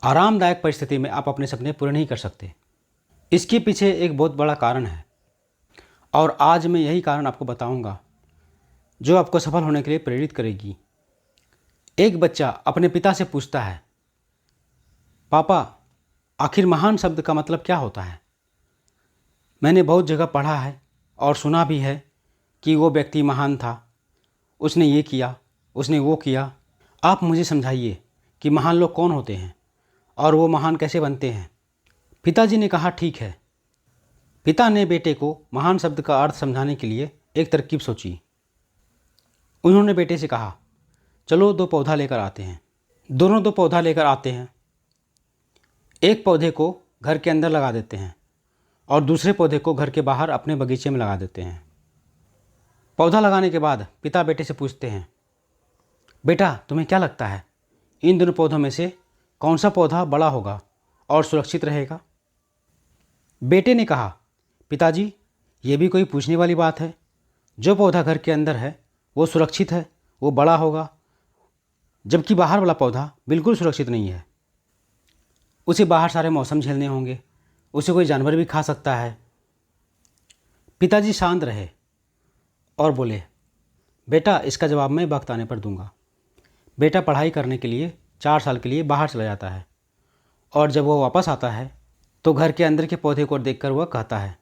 आरामदायक परिस्थिति में आप अपने सपने पूरे नहीं कर सकते। इसके पीछे एक बहुत बड़ा कारण है और आज मैं यही कारण आपको बताऊंगा जो आपको सफल होने के लिए प्रेरित करेगी। एक बच्चा अपने पिता से पूछता है, पापा आखिर महान शब्द का मतलब क्या होता है? मैंने बहुत जगह पढ़ा है और सुना भी है कि वो व्यक्ति महान था, उसने ये किया, उसने वो किया। आप मुझे समझाइए कि महान लोग कौन होते हैं और वो महान कैसे बनते हैं। पिताजी ने कहा, ठीक है। पिता ने बेटे को महान शब्द का अर्थ समझाने के लिए एक तरकीब सोची। उन्होंने बेटे से कहा, चलो 2 पौधा लेकर आते हैं। दोनों 2 पौधा लेकर आते हैं। एक पौधे को घर के अंदर लगा देते हैं और दूसरे पौधे को घर के बाहर अपने बगीचे में लगा देते हैं। पौधा लगाने के बाद पिता बेटे से पूछते हैं, बेटा तुम्हें क्या लगता है इन दोनों पौधों में से कौन सा पौधा बड़ा होगा और सुरक्षित रहेगा? बेटे ने कहा, पिताजी ये भी कोई पूछने वाली बात है। जो पौधा घर के अंदर है वो सुरक्षित है, वो बड़ा होगा, जबकि बाहर वाला पौधा बिल्कुल सुरक्षित नहीं है। उसे बाहर सारे मौसम झेलने होंगे, उसे कोई जानवर भी खा सकता है। पिताजी शांत रहे और बोले, बेटा इसका जवाब मैं वक्त आने पर दूंगा। बेटा पढ़ाई करने के लिए 4 साल के लिए बाहर चला जाता है और जब वो वापस आता है तो घर के अंदर के पौधे को देखकर वह कहता है,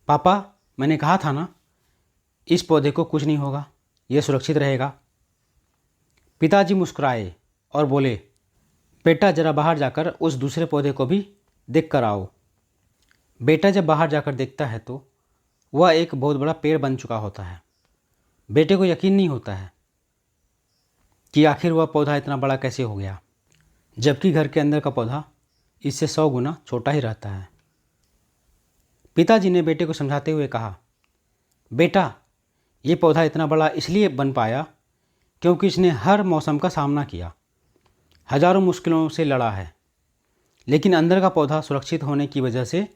पापा मैंने कहा था ना, इस पौधे को कुछ नहीं होगा, यह सुरक्षित रहेगा। पिताजी मुस्कुराए और बोले, बेटा ज़रा बाहर जाकर उस दूसरे पौधे को भी देख कर आओ। बेटा जब बाहर जाकर देखता है तो वह एक बहुत बड़ा पेड़ बन चुका होता है। बेटे को यकीन नहीं होता है कि आखिर वह पौधा इतना बड़ा कैसे हो गया, जबकि घर के अंदर का पौधा इससे 100 गुना छोटा ही रहता है। पिताजी ने बेटे को समझाते हुए कहा, बेटा ये पौधा इतना बड़ा इसलिए बन पाया क्योंकि इसने हर मौसम का सामना किया, हजारों मुश्किलों से लड़ा है, लेकिन अंदर का पौधा सुरक्षित होने की वजह से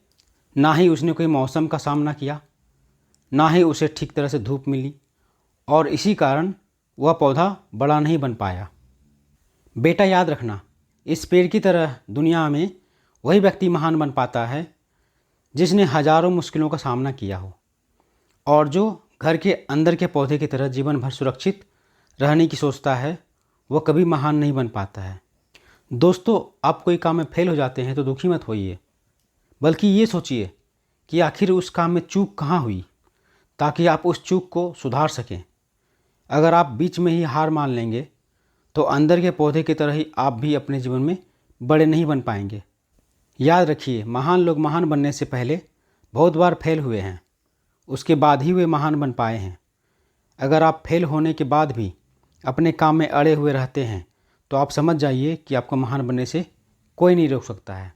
ना ही उसने कोई मौसम का सामना किया, ना ही उसे ठीक तरह से धूप मिली और इसी कारण वह पौधा बड़ा नहीं बन पाया। बेटा याद रखना, इस पेड़ की तरह दुनिया में वही व्यक्ति महान बन पाता है जिसने हजारों मुश्किलों का सामना किया हो और जो घर के अंदर के पौधे की तरह जीवन भर सुरक्षित रहने की सोचता है, वह कभी महान नहीं बन पाता है। दोस्तों, आप कोई काम में फेल हो जाते हैं तो दुखी मत होइए, बल्कि ये सोचिए कि आखिर उस काम में चूक कहाँ हुई ताकि आप उस चूक को सुधार सकें। अगर आप बीच में ही हार मान लेंगे तो अंदर के पौधे की तरह ही आप भी अपने जीवन में बड़े नहीं बन पाएंगे। याद रखिए, महान लोग महान बनने से पहले बहुत बार फेल हुए हैं, उसके बाद ही वे महान बन पाए हैं। अगर आप फेल होने के बाद भी अपने काम में अड़े हुए रहते हैं तो आप समझ जाइए कि आपको महान बनने से कोई नहीं रोक सकता है।